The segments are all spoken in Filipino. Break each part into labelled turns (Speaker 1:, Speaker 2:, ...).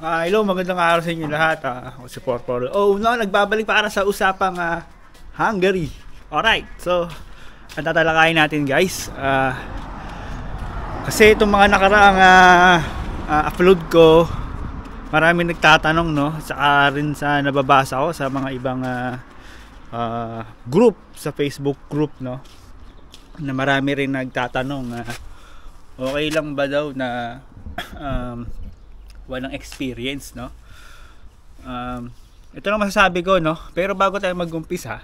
Speaker 1: Hello, magandang araw sa inyo lahat. Ako si Porpor. Nagbabalik para sa usapang Hungary. Alright, so ang tatalakayin natin guys. Kasi itong mga nakaraang upload ko, maraming nagtatanong, no? Saka rin sa nababasa ko sa mga ibang group, sa Facebook group, no? Na marami rin nagtatanong, okay lang ba daw na walang experience, no? Ito lang masasabi ko, no? Pero bago tayo mag-umpisa,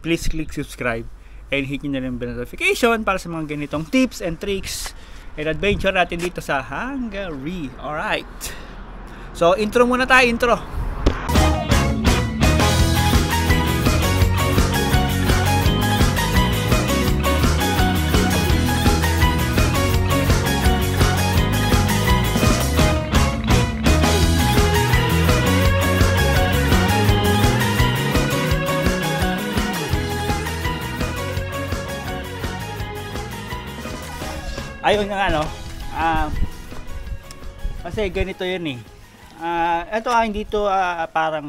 Speaker 1: please click subscribe and hit nyo na rin bell notification para sa mga ganitong tips and tricks and adventure natin dito sa Hungary. Alright, so intro muna tayo, intro. Ayun nga, no? Kasi ganito yun eh. Ito hindi to parang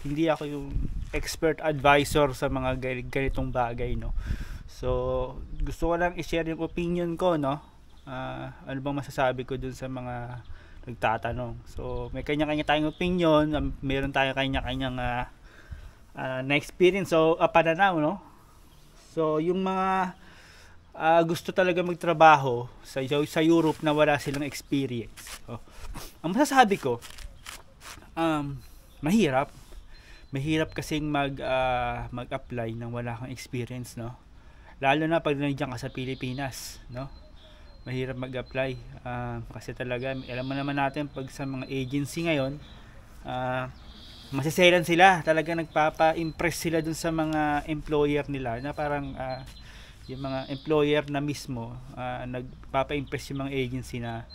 Speaker 1: hindi ako yung expert advisor sa mga ganitong bagay, no? So gusto ko lang i-share yung opinion ko, no? Ano bang masasabi ko dun sa mga nagtatanong. So may kanya-kanya tayong opinion, meron tayong kanya-kanyang na experience, so pananaw, no? So yung mga gusto talaga magtrabaho sa Europe na wala silang experience. Ang masasabi ko, mahirap kasing mag-apply nang wala kang experience, no? Lalo na pag nandiyan ka sa Pilipinas, no? Mahirap mag-apply kasi talaga alam mo naman natin pag sa mga agency ngayon, masiselan sila, talaga nagpapa-impress sila dun sa mga employer nila na parang yung mga employer na mismo nagpapa-impress yung mga agency na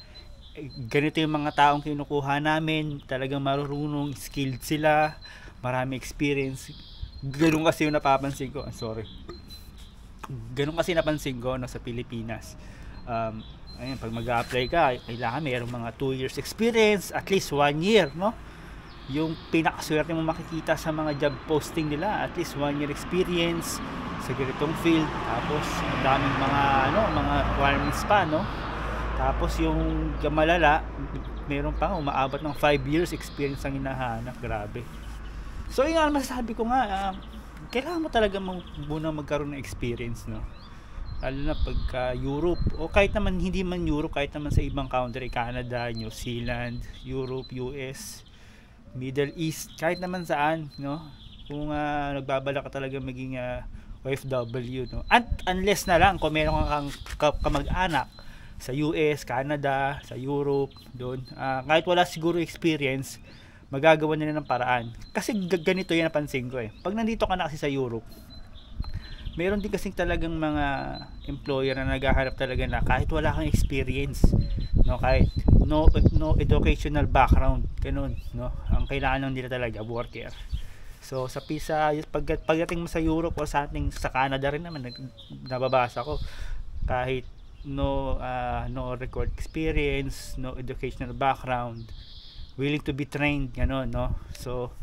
Speaker 1: ganito yung mga taong kinukuha namin, talagang marunong, skilled sila, marami experience. Ganun kasi yung napapansin ko, ganun kasi napansin ko, no, sa Pilipinas. Ayun, pag mag-a-apply ka, kailangan mayroong mga 2 years experience, at least 1 year, no? Yung pinakaswerte mo makikita sa mga job posting nila, at least 1 year experience sa ganitong field. Tapos ang daming mga requirements pa, no? Tapos yung malala, meron pa umaabot ng 5 years experience ang hinahanap. Grabe. So yun ang masasabi ko nga, kailangan mo talaga muna magkaroon ng experience, no? Lalo na pagka Europe, o kahit naman hindi man Europe, kahit naman sa ibang country, Canada, New Zealand, Europe, US, Middle East, kahit naman saan, no? Kung nagbabala ka talaga maging OFW, no? At unless na lang kung meron kang kamag-anak sa US, Canada, sa Europe, doon, kahit wala siguro experience, magagawa nila ng paraan. Kasi ganito yan napansin ko eh. Pag nandito ka na kasi sa Europe, meron din kasing talagang mga employer na naghahanap talaga na kahit wala kang experience, no, kahit no educational background, ganun, no, ang kailangan lang nila talaga worker. So sa pagdating mo sa Europe o sa Canada rin naman, nababasa ko, kahit no record experience, no educational background, willing to be trained, gano'n, no? So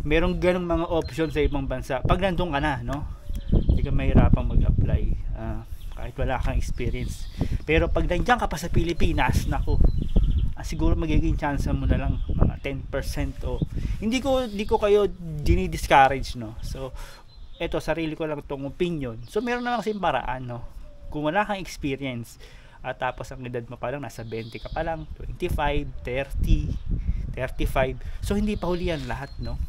Speaker 1: merong ganung mga option sa ibang bansa pag nandun ka na, no? Hindi ka mahirapang mag-apply kahit wala kang experience. Pero pag nandiyan ka pa sa Pilipinas, naku, siguro magiging chance mo na lang mga 10%. O hindi ko kayo dinidiscourage, no? So eto, sarili ko lang tong opinion. So meron na lang kasing paraan, no? Kung wala kang experience at tapos ang edad mo pa lang nasa 20 ka pa lang, 25, 30, 35, so hindi pa huli yan lahat, no?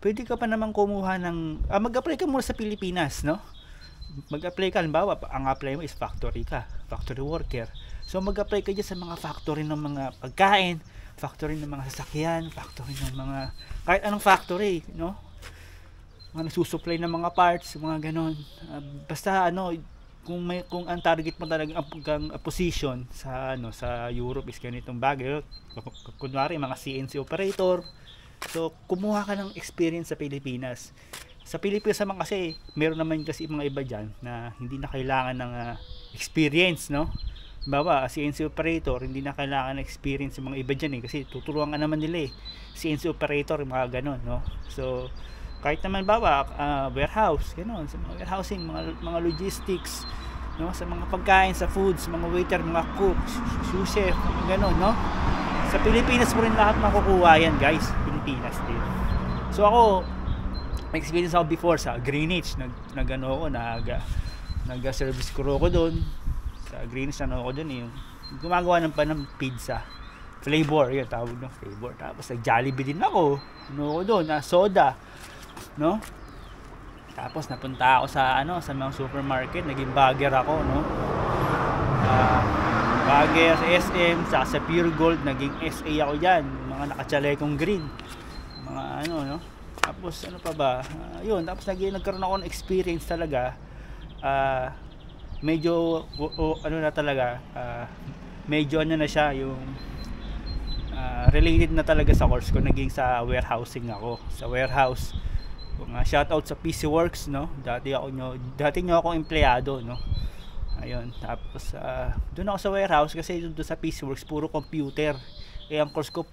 Speaker 1: Pwede ka pa naman kumuha ng mag-apply ka muna sa Pilipinas, no? Mag-apply ka, halimbawa ang apply mo is factory worker. So mag-apply ka dyan sa mga factory ng mga pagkain, factory ng mga sasakyan, factory ng mga kahit anong factory, no? Mga nagsusupply ng mga parts, mga ganon. Basta kung ang target mo talaga ang position sa sa Europe is ganitong bagay, kunwari mga CNC operator, so kumuha ka ng experience sa Pilipinas. Sa Pilipinas naman kasi meron naman kasi mga iba dyan na hindi na kailangan ng experience, no? bawa CNC operator, hindi na kailangan experience yung mga iba dyan kasi tuturuan ka naman nila CNC operator, mga ganon, no? So kahit naman bawa warehouse, ganon, sa mga warehousing, mga logistics, no, sa mga pagkain, sa foods, mga waiter, mga cook, sous chef, mga ganon, no? Sa Pilipinas mo rin lahat makukuha yan, guys. Pilipinas din. So ako, experience ako before sa Greenwich, nag-service crew ako doon sa Greenwich. Ako doon yung gumagawa ng pizza flavor, yun tawag ng flavor. Tapos nag Jollibee din ako doon na soda, no? Tapos napunta ako sa sa mga supermarket, naging bagger ako, no? Bagger sa SM, sa Pure Gold, naging SA ako diyan, mga nakachalekong green, mga no? Tapos pa ba? Yun, tapos nagkaroon ako ng experience talaga. Medyo na talaga, medyo na siya yung related na talaga sa course ko. Naging sa warehousing ako, sa warehouse. Shoutout sa PC Works, no? Dati nyo ako empleyado, no? Ayun, tapos doon ako sa warehouse kasi doon sa PC Works puro computer. Ang course ko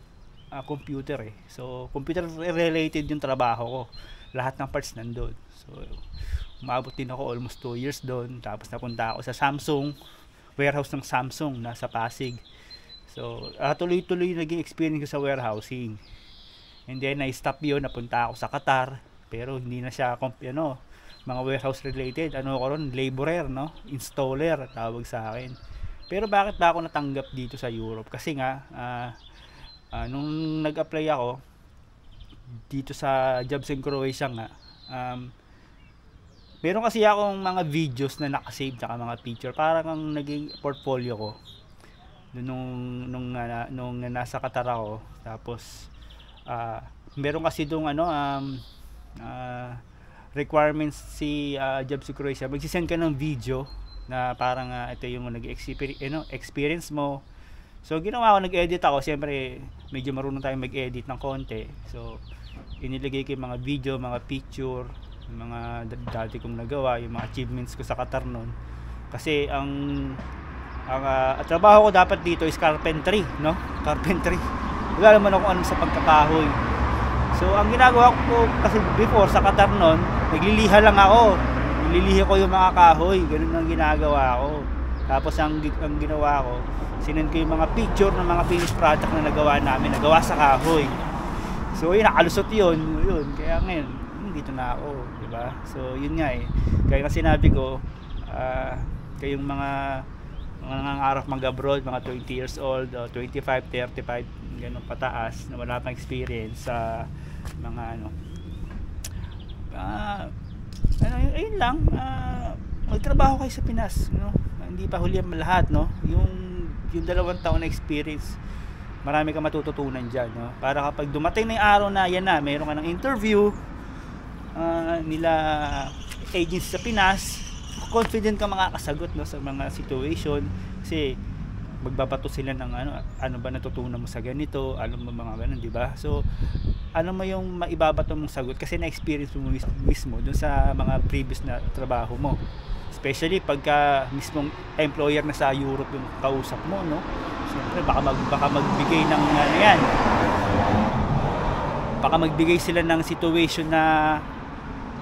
Speaker 1: computer So computer related yung trabaho ko. Lahat ng parts nandoon. So umabot din ako almost 2 years doon. Tapos napunta ako sa Samsung, warehouse ng Samsung nasa Pasig. So tuloy-tuloy naging experience ko sa warehousing. And then I-stop yun, napunta ako sa Qatar. Pero hindi na siya mga warehouse related. Ko ron, laborer, no? Installer tawag sa akin. Pero bakit ba ako natanggap dito sa Europe? Kasi nga nung nag-apply ako dito sa jobs in Croatia nga, meron kasi akong mga videos na nakasave tsaka mga picture, parang ang naging portfolio ko nung nasa Qatar ako. Tapos meron kasi doon requirements si jobs in Croatia, magsisend ka ng video na parang ito yung experience mo. So ginawa ko, nag-edit ako. Siyempre medyo marunong tayong mag-edit ng konti. So inilagay ko yung mga video, mga picture, yung mga dati kong nagawa, yung mga achievements ko sa Qatar noon. Kasi ang trabaho ko dapat dito is carpentry, no? Carpentry. Wala naman ako sa pagkakahoy. So ang ginagawa ko kasi before sa Qatar noon, nagliliha lang ako. Nililiha ko yung mga kahoy, ganun ang ginagawa ko. Tapos ang ginawa ko, sinend ko yung mga picture ng mga finished product na nagawa sa kahoy. So yun, nakalusot yun. Kaya ngayon, dito na ako, di ba? So yun nga Kaya kasi sinabi ko, kayong mga nangangarap mag-abroad, mga 20 years old, 25, 35, ganun pataas, na wala pang experience sa mga ayun lang, magtrabaho kayo sa Pinas, no? Hindi pa huli ang lahat, no? Yung 2 taon na experience, marami kang matututunan dyan, no? Para kapag dumating na yung araw na yan na, mayroon ka ng interview nila agents sa Pinas, confident ka makakasagot, no, sa mga situation. Kasi magbabato sila ng ano ba natutunan mo sa ganito, ano ba mga ganun, di ba? So ano mo yung maibabato mong sagot kasi na-experience mo mismo dun sa mga previous na trabaho mo, especially pagka mismong employer na sa Europe yung kausap mo, no? Siyempre baka magbigay ng yan, baka magbigay sila ng situation na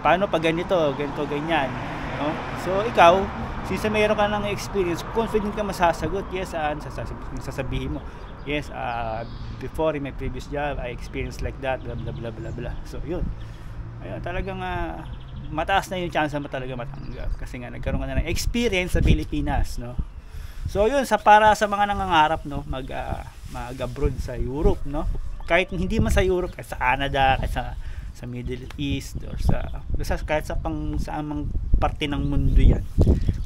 Speaker 1: paano pag ganito, ganyan, no? So ikaw, since meron ka ng experience, confident ka masasagot. Yes, sasabihin mo, yes, before in my previous job I experienced like that, blah blah blah blah blah. So yun, ayun, talagang mataas na yung chance mo talaga matanggap kasi nga nagkaroon ka na ng experience sa Pilipinas, no? So yun, para sa mga nangangarap, no, mag-abroad sa Europe, no? Kahit hindi man sa Europe, kahit sa Canada, kahit sa Middle East, or kahit sa saan mang parte ng mundo yan,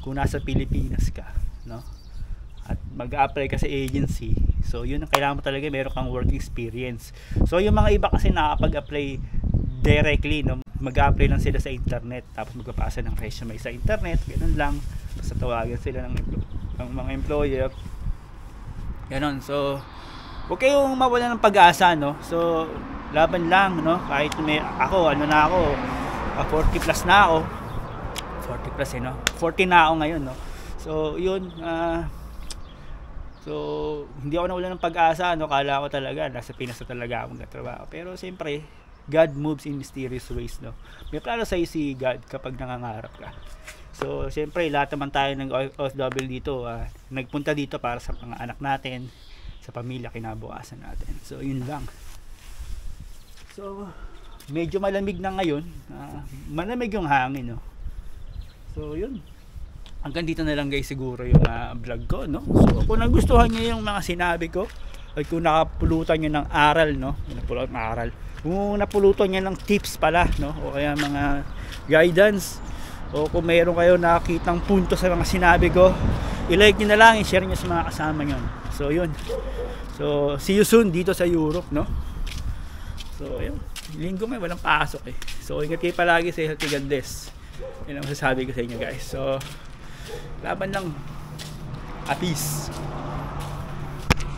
Speaker 1: kung nasa Pilipinas ka, no, at mag-apply ka sa agency, so yun ang kailangan mo talaga, meron kang work experience. So yung mga iba kasi nakapag-apply directly, no, mag-apply lang sila sa internet, tapos magpapasa ng resume sa internet, ganun lang, basta tawagan sila ng mga employer, ganun. So huwag kayong mawala ng pag-asa, no? So laban lang, no? Kahit ako 40 plus na ako, 40 plus, no? 40 na ako ngayon, no? So yun, So, hindi ako nawalan ng pag-asa, no? Kala ko talaga, nasa Pinas na talaga ako nagtatrabaho. Pero siyempre, God moves in mysterious ways, no? May plano sa'yo si God kapag nangangarap ka. So, siyempre, lahat naman tayo ng OFW dito, nagpunta dito para sa mga anak natin, sa pamilya, kinabukasan natin. So, yun lang. So, medyo malamig na ngayon. Malamig yung hangin, no? So, yun. Hanggang dito na lang guys siguro yung vlog ko, no? So kung nagustuhan niyo yung mga sinabi ko, at kung nakapulutan niyo ng aral, no? Kung napulutan niyo ng tips pala, no? O kaya mga guidance, o kung mayroon kayo nakakitang punto sa mga sinabi ko, i-like niyo na lang, i-share niyo sa mga kasama niyo. So yun. So see you soon dito sa Europe, no? So yun. Linggo may walang pasok eh. So ingat kayo palagi sa healthy God bless. Yun ang masasabi ko sa inyo guys. So laban lang. Peace.